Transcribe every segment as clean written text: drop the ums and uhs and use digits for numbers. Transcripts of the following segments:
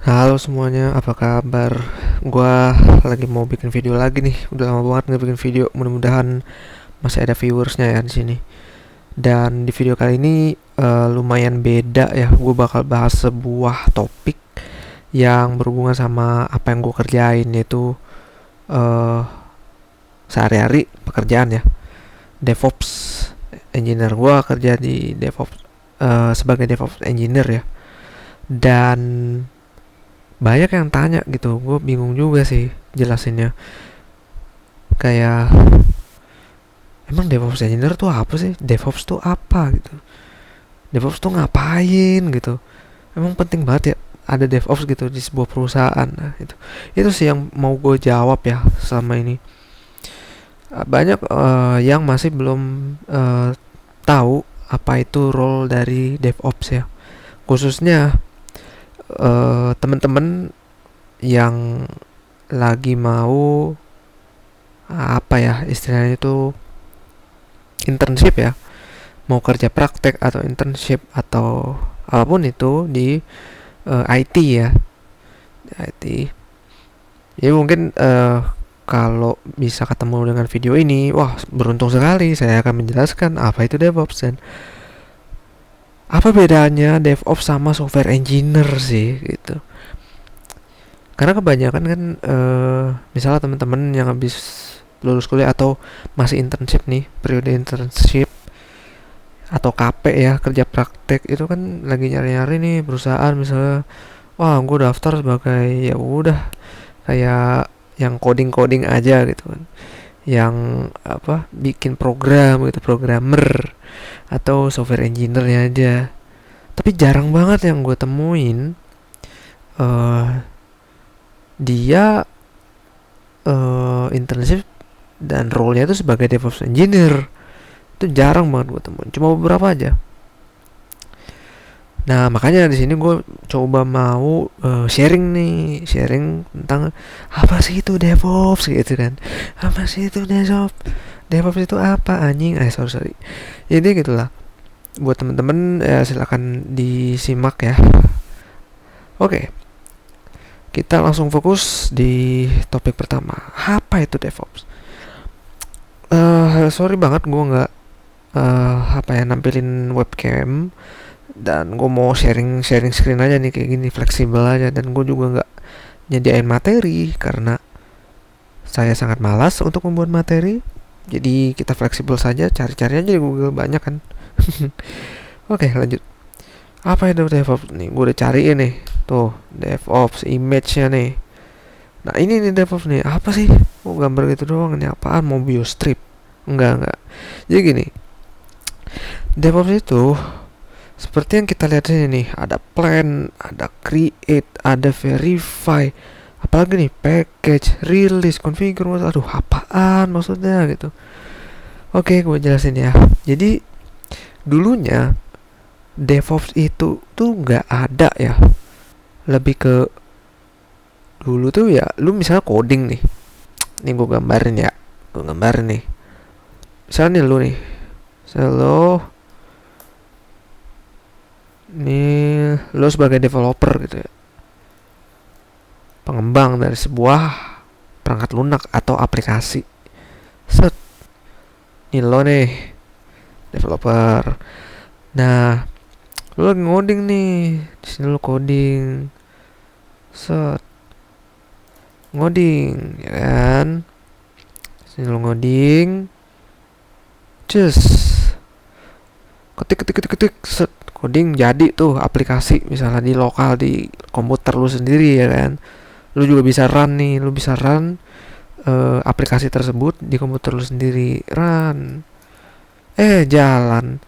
Halo semuanya, apa kabar? Gua lagi mau bikin video lagi nih. Udah lama banget nggak bikin video. Mudah-mudahan masih ada viewersnya ya di sini. Dan di video kali ini lumayan beda ya. Gue bakal bahas sebuah topik yang berhubungan sama apa yang gue kerjain, yaitu eh sehari-hari pekerjaan ya. DevOps engineer. Gue kerja di DevOps sebagai DevOps engineer ya. Dan banyak yang tanya gitu, gue bingung juga sih jelasinnya. Kayak, emang DevOps engineer tuh apa sih? DevOps tuh apa gitu? DevOps tuh ngapain gitu? Emang penting banget ya ada DevOps gitu di sebuah perusahaan? Nah, itu sih yang mau gue jawab ya selama ini. Banyak yang masih belum tahu apa itu role dari DevOps ya. Khususnya teman-teman yang lagi mau apa ya istilahnya itu internship ya, mau kerja praktek atau internship atau apapun itu di IT ya, di IT. Jadi mungkin kalau bisa ketemu dengan video ini, wah beruntung sekali saya akan menjelaskan apa itu DevOps dan apa bedanya DevOps sama software engineer sih gitu. Karena kebanyakan kan misalnya teman-teman yang habis lulus kuliah atau masih internship nih, periode internship atau KP ya, kerja praktek, itu kan lagi nyari-nyari nih perusahaan misalnya, wah gue daftar sebagai ya udah kayak yang coding-coding aja gitu kan, yang apa bikin program gitu, programmer atau software engineer aja. Tapi jarang banget yang gue temuin eh dia internship dan role-nya itu sebagai DevOps engineer. Itu jarang banget gue temuin, cuma beberapa aja. Nah, makanya di sini gue coba mau sharing nih, sharing tentang apa sih itu DevOps gitu kan. Apa sih itu DevOps? DevOps itu apa anjing? Sorry. Jadi gitulah. Buat temen-temen silakan disimak ya. Oke, kita langsung fokus di topik pertama. Apa itu DevOps? Sorry banget gue nggak apa ya nampilin webcam, dan gue mau sharing sharing screen aja nih kayak gini, fleksibel aja, dan gue juga nggak nyediain materi karena saya sangat malas untuk membuat materi. Jadi kita fleksibel saja, cari-cari aja di Google, banyak kan. Oke, lanjut. Apa itu DevOps nih? Gue udah cariin nih, tuh DevOps image-nya nih. Nah ini nih DevOps nih, apa sih? Oh gambar gitu doang, ini apaan? Mau biostrip? Enggak. Jadi gini, DevOps itu seperti yang kita lihat ini nih, ada plan, ada create, ada verify, apalagi nih package, release, configure. Aduh, apaan maksudnya gitu. Oke, gue jelasin ya. Jadi dulunya DevOps itu tuh nggak ada ya. Lebih ke dulu tuh ya, lu misalnya coding nih. Nih gue gambarin ya. Gue gambarin nih. Misalnya nih lu nih. Misalnya lo sebagai developer gitu ya, pengembang dari sebuah perangkat lunak atau aplikasi. Set, nih lo nih developer. Nah, lo lagi ngoding nih. Di sini lo coding. Set, ngoding ya kan. Di sini lo ngoding. Cus. Ketik. Set, coding jadi tuh aplikasi misalnya di lokal di komputer lu sendiri ya kan. Lu juga bisa run nih, lu bisa run aplikasi tersebut di komputer lu sendiri, run. Jalan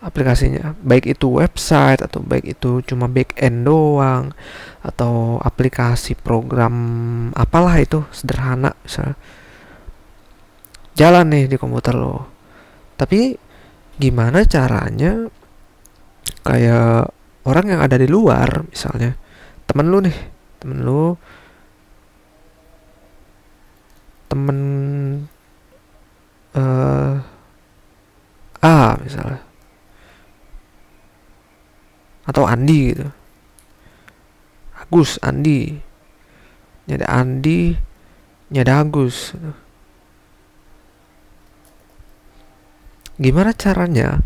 aplikasinya, baik itu website atau baik itu cuma back end doang atau aplikasi program apalah itu sederhana misalnya, jalan nih di komputer lo. Tapi gimana caranya kayak orang yang ada di luar, misalnya temen lu nih, temen lu, temen eh A misalnya, atau Andi gitu. Agus, Andi, ini ada Andi, ini ada Agus. Gimana caranya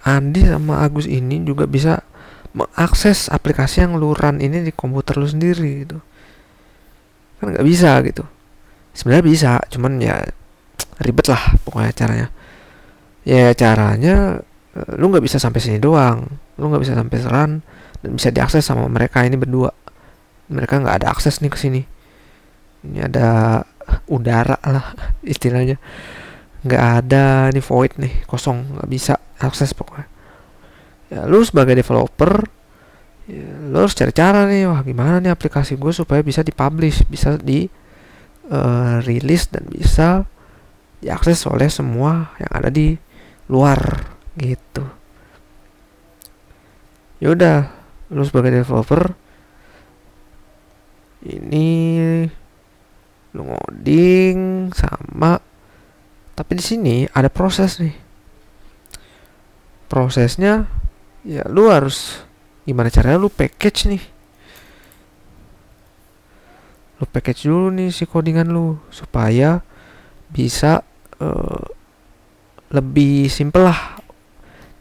Andi sama Agus ini juga bisa mengakses aplikasi yang lu run ini di komputer lu sendiri gitu? Kan nggak bisa gitu. Sebenarnya bisa, cuman ya ribet lah pokoknya caranya. Ya caranya lu nggak bisa sampai sini doang, lu nggak bisa sampai run dan bisa diakses sama mereka ini berdua. Mereka nggak ada akses nih ke sini. Ini ada udara lah istilahnya, nggak ada, ini void nih, kosong, nggak bisa akses pokoknya. Ya lu sebagai developer, ya, lu harus cari cara nih, wah gimana nih aplikasi gue supaya bisa dipublish, bisa di rilis dan bisa diakses oleh semua yang ada di luar gitu. Yaudah, lu sebagai developer ini lu ngoding sama, tapi di sini ada proses nih. Prosesnya ya lu harus gimana caranya lu package nih. Lu package dulu nih si codingan lu supaya bisa lebih simple lah.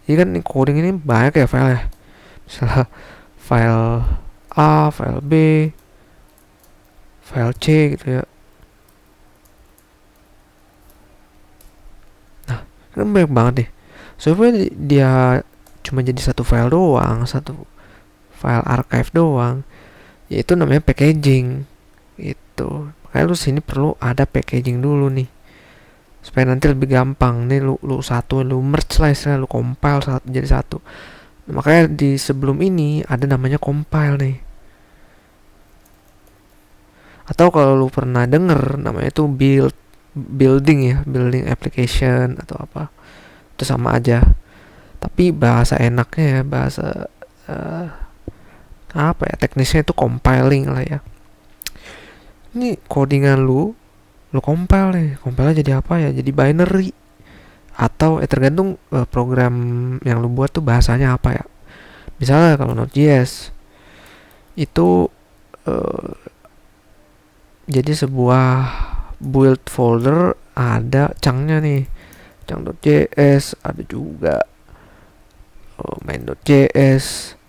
Jadi kan coding ini banyak ya file ya. Misalnya file A, file B, file C gitu ya. Nah, kan banyak banget nih. Supaya dia cuma jadi satu file doang, satu file archive doang, yaitu namanya packaging gitu. Makanya lu sini perlu ada packaging dulu nih, supaya nanti lebih gampang nih lu satu, lu merge lah istilahnya, lu compile satu jadi satu. Nah, makanya di sebelum ini ada namanya compile nih. Atau kalau lu pernah denger namanya itu building ya, building application atau apa, itu sama aja. Tapi bahasa enaknya ya, bahasa apa ya, teknisnya itu compiling lah ya. Ini codingan lu compile nih, compile jadi apa ya, jadi binary atau tergantung program yang lu buat tuh bahasanya apa ya. Misalnya kalau Node.js itu jadi sebuah build folder, ada chunknya nih, chunk.js, ada juga main.js,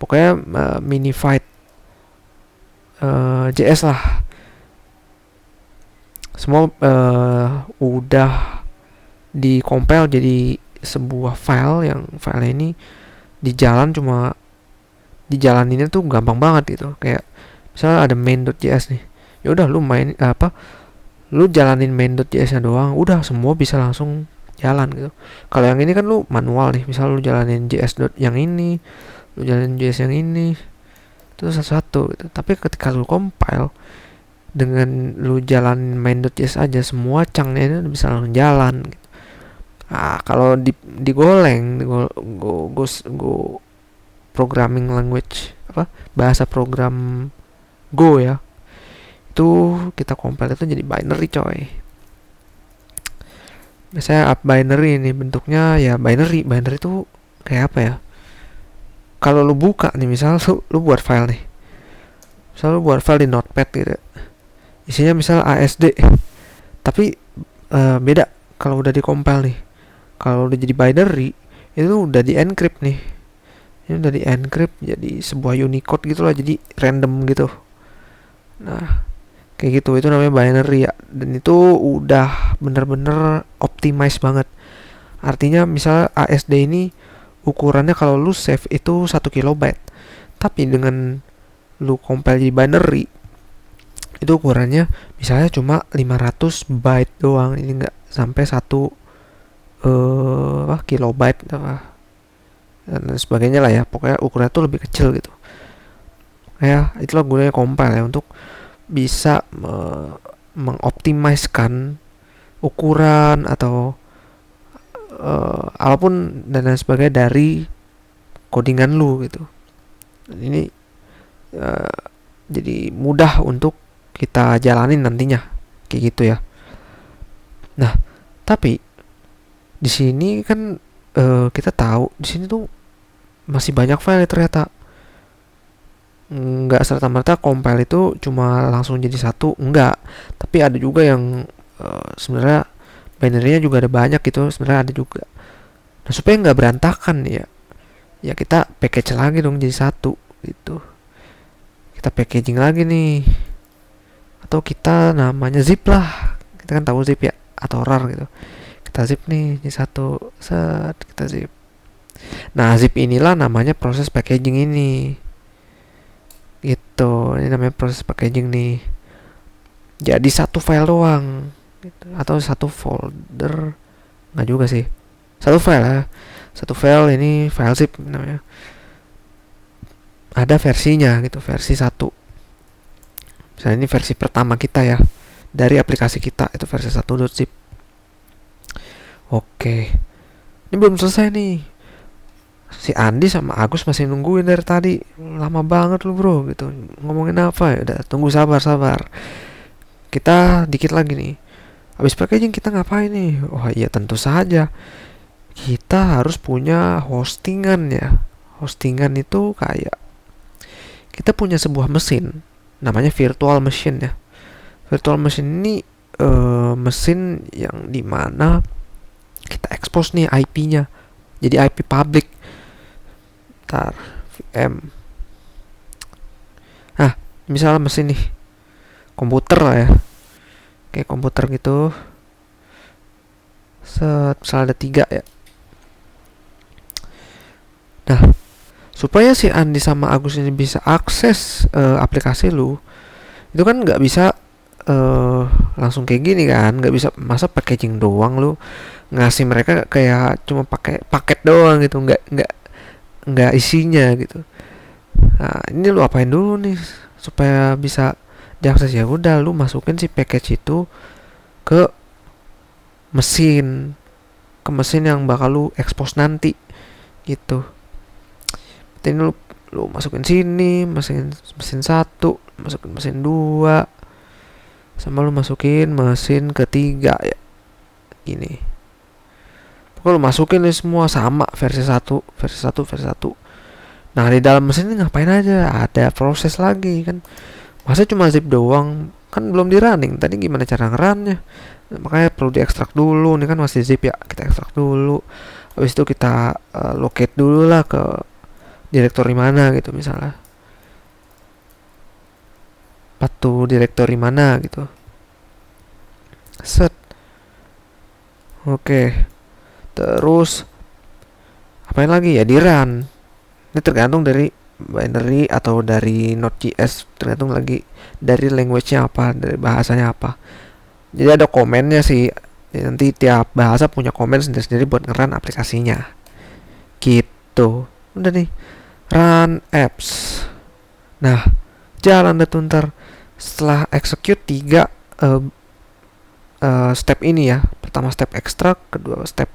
pokoknya minified JS lah. Semua udah di compile jadi sebuah file, yang file ini dijalaninnya tuh gampang banget gitu. Kayak misalnya ada main.js nih, ya udah lu jalanin main.js nya doang, udah semua bisa langsung jalan gitu. Kalau yang ini kan lu manual nih, misal lu jalanin JS yang ini, lu jalanin JS yang ini, itu satu-satu gitu. Tapi ketika lu compile dengan lu jalanin main.js aja, semua chunknya itu bisa langsung jalan gitu. Nah, kalau digoleng go programming language, apa bahasa program Go ya, itu kita compile itu jadi binary coy. Biasanya binary ini bentuknya ya binary itu kayak apa ya, kalau lu buka nih, misal lu buat file nih, misal lu buat file di notepad gitu, isinya misal ASD, tapi beda kalau udah di compile nih. Kalau udah jadi binary itu udah di encrypt nih, ini udah di encrypt jadi sebuah Unicode gitu lah, jadi random gitu. Nah kayak gitu, itu namanya binary ya, dan itu udah bener-bener optimize banget. Artinya misal ASD ini ukurannya kalau lu save itu 1 kilobyte, tapi dengan lu compile jadi binary itu ukurannya misalnya cuma 500 byte doang, ini nggak sampai 1 kilobyte apa dan sebagainya lah ya. Pokoknya ukurannya tuh lebih kecil gitu ya. Itulah gunanya compile ya, untuk bisa mengoptimiskan ukuran atau apapun dan lain sebagainya dari codingan lu gitu. Dan ini jadi mudah untuk kita jalanin nantinya kayak gitu ya. Nah tapi di sini kan kita tahu di sini tuh masih banyak file ternyata, nggak serta-merta compile itu cuma langsung jadi satu, enggak. Tapi ada juga yang sebenarnya binary-nya juga ada banyak gitu, sebenarnya ada juga. Nah, supaya nggak berantakan ya, ya kita package lagi dong jadi satu gitu. Kita packaging lagi nih, atau kita namanya zip lah. Kita kan tahu zip ya, atau rar gitu. Kita zip nih jadi satu, set kita zip. Nah, zip inilah namanya proses packaging ini. Gitu, ini namanya proses packaging nih. Jadi satu file doang gitu. Atau satu folder, nggak juga sih, satu file ya, satu file, ini file zip namanya, ada versinya gitu, versi satu. Misalnya ini versi pertama kita ya, dari aplikasi kita, itu versi 1.zip. Oke, ini belum selesai nih. Si Andi sama Agus masih nungguin dari tadi, lama banget lu bro gitu, ngomongin apa ya. Udah, tunggu, sabar. Kita dikit lagi nih. Habis packaging kita ngapain nih? Oh iya, tentu saja kita harus punya hostingan ya. Hostingan itu kayak kita punya sebuah mesin namanya virtual machine ya. Virtual machine ini mesin yang dimana kita expose nih IP-nya jadi IP public. Ntar VM. Nah, misalnya mesin nih, komputer lah ya, kayak komputer gitu. Misalnya ada 3 ya. Nah, supaya si Andi sama Agus ini bisa akses aplikasi lu, itu kan nggak bisa langsung kayak gini kan, nggak bisa masa packaging doang lu ngasih mereka kayak cuma pakai paket doang gitu, nggak isinya gitu. Nah, ini lu apain dulu nih supaya bisa diakses? Ya udah, lu masukin si package itu ke mesin yang bakal lu expose nanti gitu. Ini lu masukin sini, masukin mesin 1, masukin mesin 2, sama lu masukin mesin ketiga ya. Gini. Pokoknya lu masukin ini semua sama, versi 1. Nah, di dalam mesin ini ngapain aja? Ada proses lagi kan. Masa cuma zip doang? Kan belum di running. Tadi gimana cara ngerunnya? Makanya perlu diekstrak dulu. Ini kan masih zip ya. Kita ekstrak dulu. Habis itu kita locate dulu lah ke direktori mana gitu misalnya. Patu direktori mana gitu. Set. Oke. Terus apain lagi ya? Di run. Ini tergantung dari binary atau dari Node.js, tergantung lagi dari language-nya apa, dari bahasanya apa. Jadi ada komennya sih. Nanti tiap bahasa punya komen sendiri-sendiri buat nge-run aplikasinya. Gitu. Udah nih. Run apps. Nah, jalan deh tuh ntar. Setelah execute 3 step ini ya. Pertama step extract, kedua step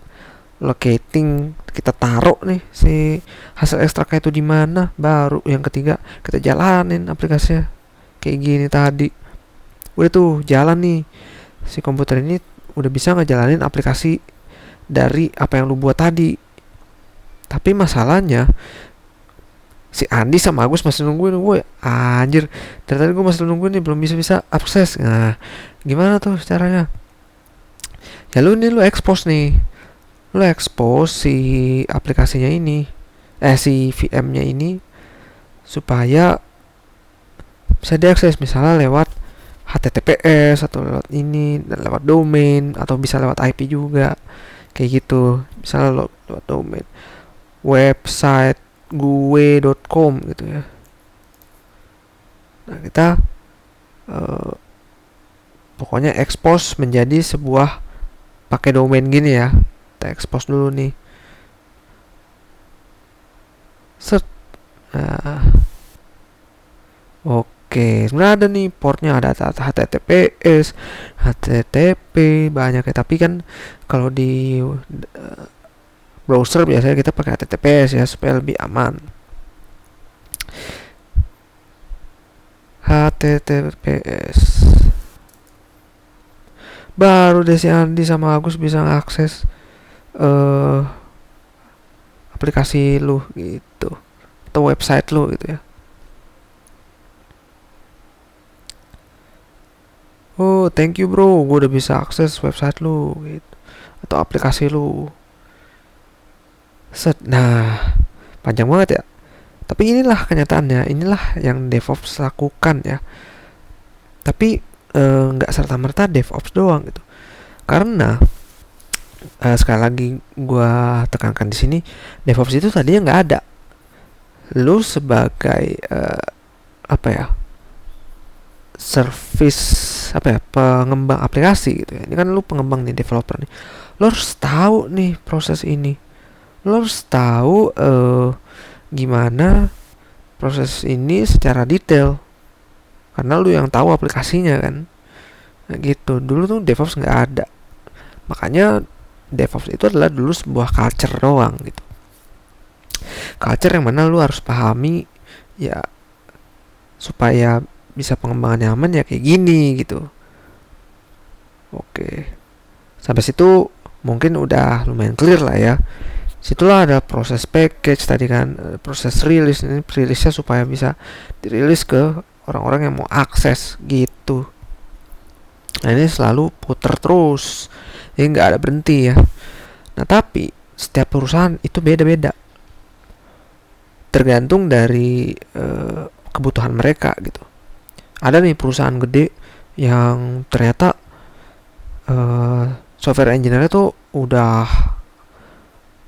locating, kita taruh nih si hasil ekstraknya itu di mana, baru yang ketiga kita jalanin aplikasinya kayak gini tadi. Udah tuh jalan nih, si komputer ini udah bisa ngejalanin aplikasi dari apa yang lu buat tadi. Tapi masalahnya si Andi sama Agus masih nungguin gue. Anjir, dari tadi gue masih nungguin nih, belum bisa akses. Nah, gimana tuh caranya? Ya lu expose nih, lu expose si aplikasinya ini, si VM-nya ini supaya bisa diakses misalnya lewat HTTPS atau lewat ini, dan lewat domain, atau bisa lewat IP juga kayak gitu. Misalnya lewat domain website gue.com gitu ya. Nah, kita pokoknya expose menjadi sebuah pakai domain gini ya. Kita expose dulu nih. Set. Nah. Oke, sebenarnya ada nih portnya, ada HTTPS, HTTP, banyak ya. Tapi kan kalau di browser biasanya kita pakai HTTPS ya supaya lebih aman. HTTPS. Baru deh si Andi sama Agus bisa ngakses aplikasi lu gitu, atau website lu gitu ya. oh thank you bro, gue udah bisa akses website lu gitu, atau aplikasi lu. Set, nah panjang banget ya. Tapi inilah kenyataannya, inilah yang DevOps lakukan ya. Tapi nggak serta-merta DevOps doang gitu. Karena sekali lagi gue tekankan di sini, DevOps itu tadinya nggak ada. Lu sebagai apa ya, service, apa ya, pengembang aplikasi gitu ya. Ini kan lu pengembang nih, developer nih. Lu harus tahu nih proses ini. Lu harus tahu gimana proses ini secara detail. Karena lu yang tahu aplikasinya kan. Nah, gitu. Dulu tuh DevOps nggak ada. Makanya DevOps itu adalah dulu sebuah culture doang gitu. Culture yang mana lu harus pahami ya, supaya bisa pengembangan nyaman ya kayak gini gitu. Oke. Sampai situ mungkin udah lumayan clear lah ya. Situlah ada proses package tadi kan, proses rilis. Ini rilisnya supaya bisa dirilis ke orang-orang yang mau akses gitu. Nah ini selalu puter terus, jadi nggak ada berhenti ya. Nah tapi setiap perusahaan itu beda-beda, tergantung dari kebutuhan mereka gitu. Ada nih perusahaan gede yang ternyata software engineer-nya tuh udah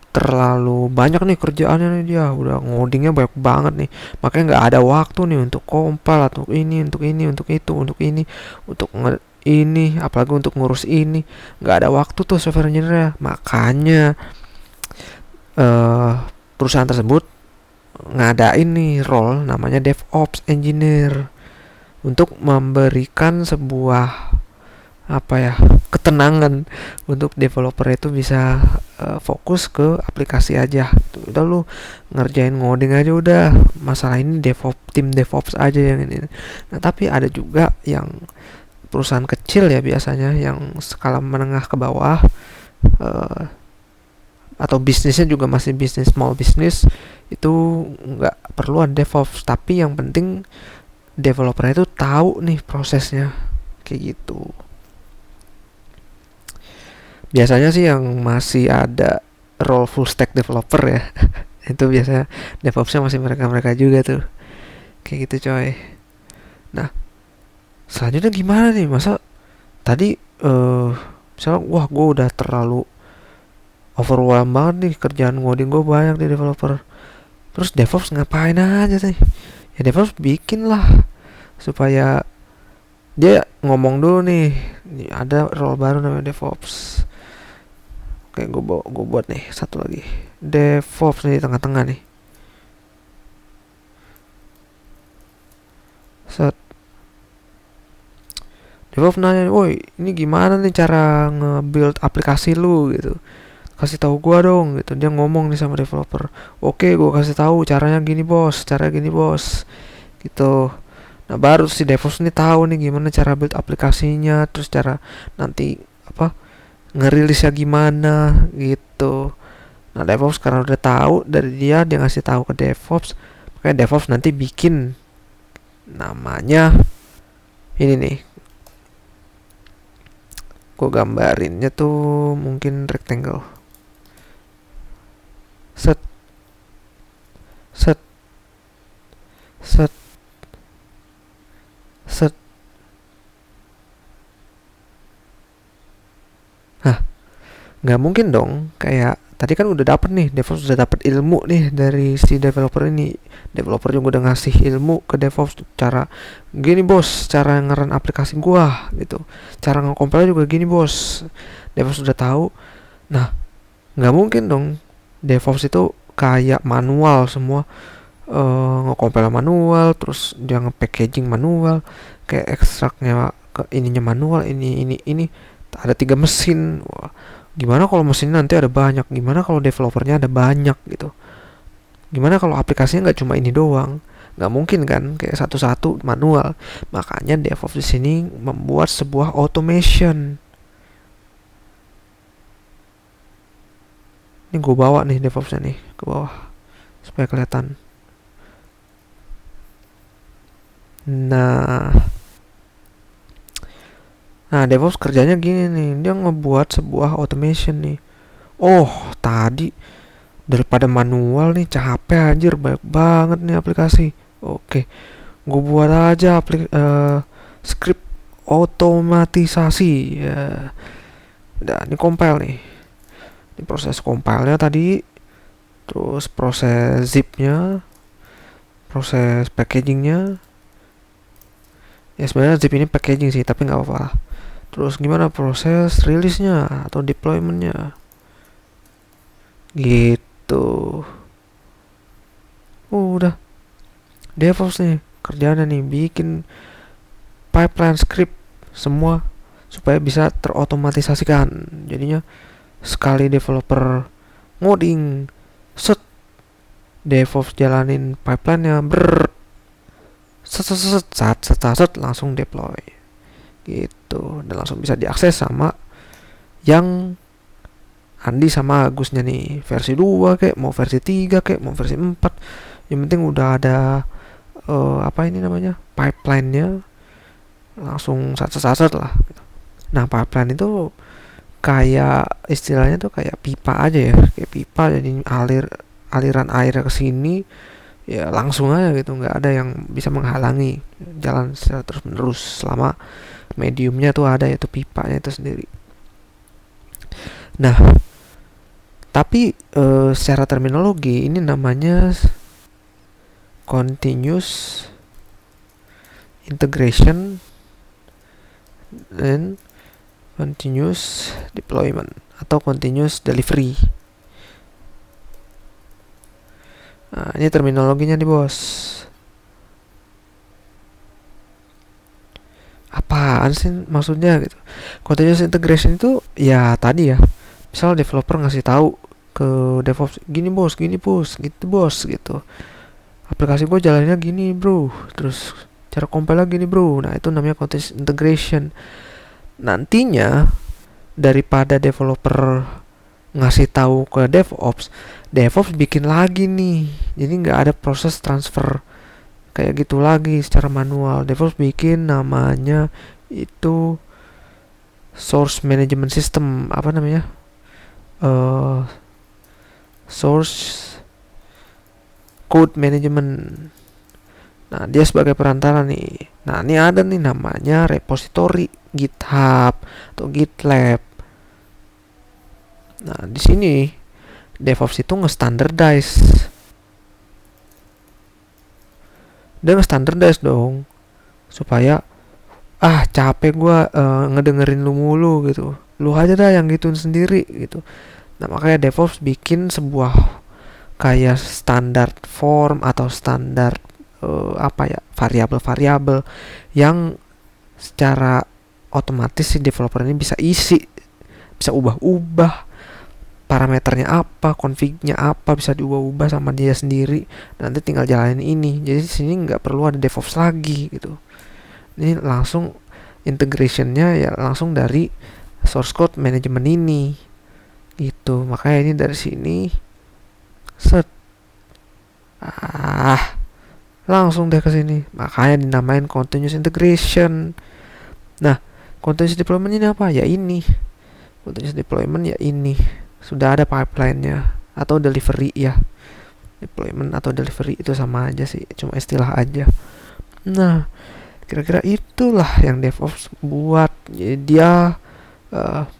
terlalu banyak nih kerjaannya nih, dia udah ngodingnya banyak banget nih, makanya nggak ada waktu nih untuk compile atau ini untuk ini untuk itu untuk ini untuk ini, apalagi untuk ngurus ini, nggak ada waktu tuh software engineer. Makanya perusahaan tersebut ngadain nih role namanya DevOps engineer untuk memberikan sebuah apa ya, ketenangan untuk developer itu bisa fokus ke aplikasi aja. Udah lu ngerjain ngoding aja udah, masalah ini tim DevOps aja yang ini. Nah tapi ada juga yang perusahaan kecil ya, biasanya yang skala menengah ke bawah, atau bisnisnya juga masih bisnis small business, itu nggak perlu ada DevOps, tapi yang penting developernya itu tahu nih prosesnya kayak gitu. Biasanya sih yang masih ada role full stack developer ya itu biasanya DevOpsnya masih mereka-mereka juga tuh, kayak gitu coy. Nah selanjutnya gimana nih, masa tadi misalnya wah gue udah terlalu overwhelmed banget nih, kerjaan ngoding gue banyak di developer, terus DevOps ngapain aja sih? Ya DevOps bikin lah supaya dia ngomong dulu nih, ada role baru namanya DevOps. Oke, gue buat nih satu lagi DevOps nih di tengah-tengah nih. Set. DevOps nanya, woi ini gimana nih cara nge-build aplikasi lu gitu, kasih tahu gua dong gitu. Dia ngomong nih sama developer, oke gua kasih tahu caranya gini bos, cara gini bos gitu. Nah baru si DevOps nih tahu nih gimana cara build aplikasinya, terus cara nanti apa, ngerilisnya gimana gitu. Nah DevOps karena udah tahu dari dia ngasih tahu ke DevOps, makanya DevOps nanti bikin namanya ini nih, gue gambarinnya tuh mungkin rectangle. Set set set set. Nah nggak mungkin dong, kayak tadi kan udah dapet nih, DevOps udah dapet ilmu nih dari si developer ini. Developer juga udah ngasih ilmu ke DevOps, cara gini bos, cara ngeran aplikasi gua gitu, cara nge-compile juga gini bos. DevOps udah tahu. Nah nggak mungkin dong DevOps itu kayak manual semua, nge-compile manual, terus dia nge-packaging manual, kayak ekstraknya ke ininya manual, ini ada 3 mesin. Wah, gimana kalau mesinnya nanti ada banyak, gimana kalau developernya ada banyak gitu, gimana kalau aplikasinya nggak cuma ini doang, nggak mungkin kan kayak satu-satu manual. Makanya DevOps di sini membuat sebuah automation. Ini gue bawa nih DevOpsnya nih ke bawah supaya kelihatan. Nah Nah, DevOps kerjanya gini nih, dia ngebuat sebuah automation nih. Oh, tadi daripada manual nih capek anjir, banyak banget nih aplikasi. Oke, gue buat aja script otomatisasi ya. Udah, ini compile nih. Ini proses compile-nya tadi, terus proses zip-nya, proses packaging-nya. Ya sebenarnya zip ini packaging sih, tapi nggak apa-apa. Terus gimana proses rilisnya atau deploymentnya? Gitu. Udah, DevOps nih kerjanya nih bikin pipeline script semua supaya bisa terotomatisasikan. Jadinya sekali developer ngoding, set DevOps jalanin pipeline-nya, set langsung deploy gitu, dan langsung bisa diakses sama yang Andi sama Agusnya nih, versi 2 kek, mau versi 3 kek, mau versi 4, yang penting udah ada apa ini namanya, pipeline-nya, langsung sat lah. Nah, pipeline itu kayak istilahnya tuh kayak pipa aja ya, kayak pipa, jadi aliran air ke sini ya langsung aja gitu, nggak ada yang bisa menghalangi jalan secara terus menerus selama mediumnya tuh ada, yaitu pipanya itu sendiri. Nah, tapi secara terminologi ini namanya continuous integration dan continuous deployment atau continuous delivery. Nah, ini terminologinya nih bos. Apaan sih maksudnya gitu? Continuous integration itu ya tadi ya, misal developer ngasih tahu ke DevOps, gini bos, gitu bos, gitu. Aplikasi gue jalannya gini bro, terus cara compile gini bro. Nah, itu namanya continuous integration. Nantinya daripada developer ngasih tahu ke DevOps bikin lagi nih. Jadi nggak ada proses transfer kayak gitu lagi secara manual. DevOps bikin namanya itu source management system, apa namanya? Source code management. Nah, dia sebagai perantara nih. Nah, ini ada nih namanya repository GitHub atau GitLab. Nah, di sini DevOps itu nge-standardize. Dia nge-standardize dong, supaya capek gua ngedengerin lu mulu gitu. Lu aja dah yang gituin sendiri gitu. Nah, makanya DevOps bikin sebuah kayak standar form atau standar variabel-variabel yang secara otomatis si developer ini bisa isi, bisa ubah-ubah parameternya apa, config-nya apa, bisa diubah-ubah sama dia sendiri. Nanti tinggal jalanin ini. Jadi di sini nggak perlu ada DevOps lagi gitu. Ini langsung integration-nya ya langsung dari source code management ini gitu. Makanya ini dari sini set langsung deh ke sini. Makanya dinamain continuous integration. Nah, continuous deployment ini apa? Ya ini. Continuous deployment ya ini. Sudah ada pipeline-nya atau delivery ya. Deployment atau delivery itu sama aja sih, cuma istilah aja. Nah, kira-kira itulah yang DevOps buat. Jadi dia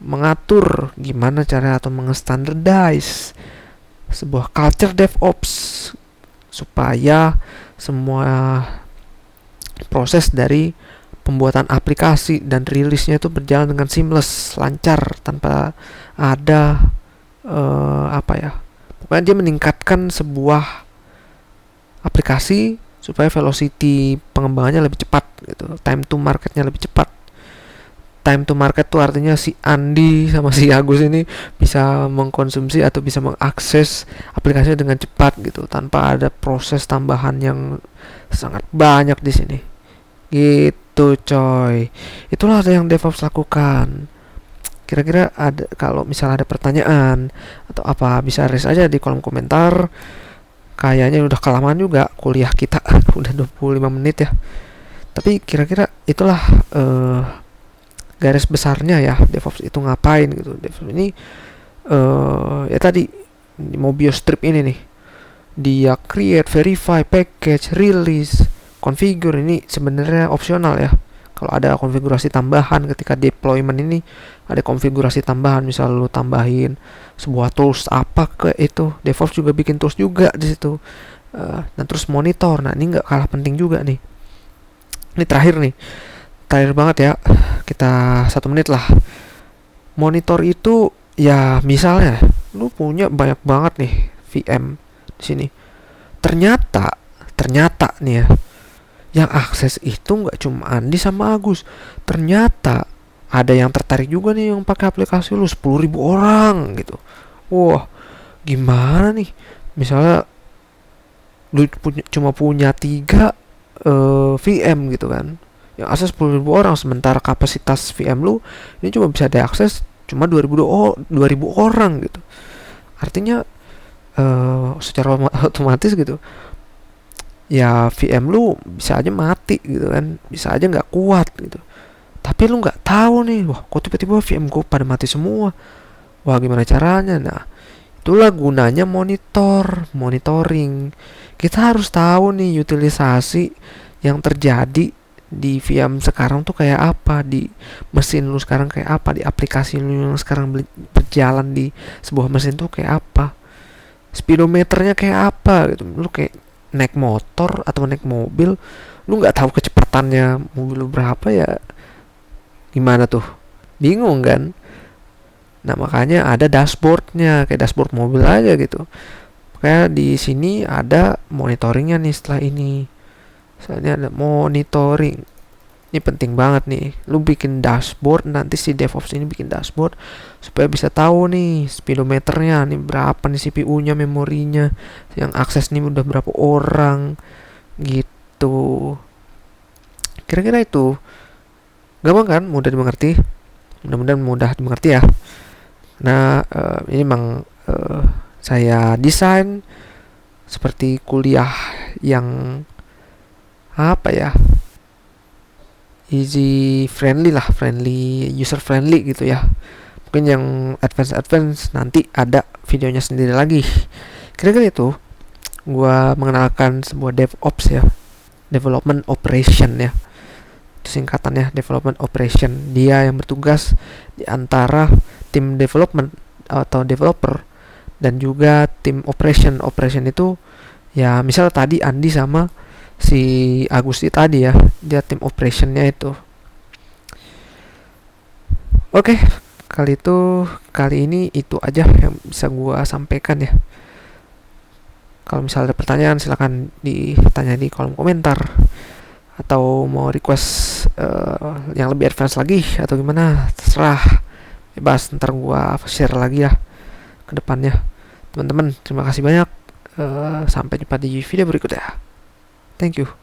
mengatur gimana cara atau mengstandardize sebuah culture DevOps supaya semua proses dari pembuatan aplikasi dan rilisnya itu berjalan dengan seamless, lancar, tanpa ada pokoknya dia meningkatkan sebuah aplikasi supaya velocity pengembangannya lebih cepat gitu, time to marketnya lebih cepat. Time to market tuh artinya si Andi sama si Agus ini bisa mengkonsumsi atau bisa mengakses aplikasinya dengan cepat gitu, tanpa ada proses tambahan yang sangat banyak di sini. Gitu coy. Itulah yang DevOps lakukan. Kira-kira ada, kalau misalnya ada pertanyaan atau apa, bisa raise aja di kolom komentar. Kayaknya udah kelamaan juga kuliah kita. Udah 25 menit ya. Tapi kira-kira itulah garis besarnya ya DevOps itu ngapain gitu. DevOps ini ya tadi di Mobio Strip ini nih, dia create, verify, package, release, configure. Ini sebenarnya opsional ya. Kalau ada konfigurasi tambahan ketika deployment ini, ada konfigurasi tambahan, misal lu tambahin sebuah tools apa ke itu, DevOps juga bikin tools juga di situ. Dan terus monitor. Nah, ini nggak kalah penting juga nih. Ini terakhir banget ya. Kita 1 menit lah. Monitor itu ya misalnya lu punya banyak banget nih VM di sini. Ternyata nih ya, yang akses itu nggak cuma Andi sama Agus. Ternyata ada yang tertarik juga nih yang pakai aplikasi lu, 10.000 orang gitu. Wah, gimana nih? Misalnya lu cuma punya 3 VM gitu kan, yang akses 10.000 orang, sementara kapasitas VM lu ini cuma bisa diakses cuma 2.000 orang gitu. Artinya secara otomatis gitu ya, VM lu bisa aja mati gitu kan, bisa aja nggak kuat gitu. Tapi lu nggak tahu nih, wah kok tiba-tiba VM gue pada mati semua. Wah, gimana caranya? Nah, itulah gunanya monitoring. Kita harus tahu nih utilisasi yang terjadi di VM sekarang tuh kayak apa, di mesin lu sekarang kayak apa, di aplikasi lu yang sekarang berjalan di sebuah mesin tuh kayak apa, speedometernya kayak apa gitu. Lu kayak naik motor atau naik mobil, lu nggak tahu kecepatannya mobil lu berapa ya, gimana tuh, bingung kan. Nah, makanya ada dashboardnya, kayak dashboard mobil aja gitu. Kayak di sini ada monitoringnya nih setelah ini. Misalnya ada monitoring. Ini penting banget nih. Lu bikin dashboard, nanti si DevOps ini bikin dashboard supaya bisa tahu nih speedometernya, nih berapa nih CPU-nya, memorinya, yang akses nih udah berapa orang gitu. Kira-kira itu gampang kan, mudah dimengerti. Mudah-mudahan mudah dimengerti ya. Nah, ini memang saya desain seperti kuliah yang apa ya, easy friendly lah, user friendly gitu ya. Mungkin yang advance nanti ada videonya sendiri lagi. Kira-kira itu gua mengenalkan sebuah DevOps ya, development operation ya, itu singkatannya, development operation. Dia yang bertugas di antara tim development atau developer dan juga tim operation. Operation itu ya misal tadi Andi sama si Agusti tadi ya, dia tim operationnya itu. Oke, kali ini itu aja yang bisa gua sampaikan ya. Kalau misalnya ada pertanyaan silahkan ditanya di kolom komentar, atau mau request yang lebih advance lagi atau gimana, terserah, bebas, ntar gua share lagi ya ke depannya. Teman-teman, terima kasih banyak. Sampai jumpa di video berikutnya. Thank you.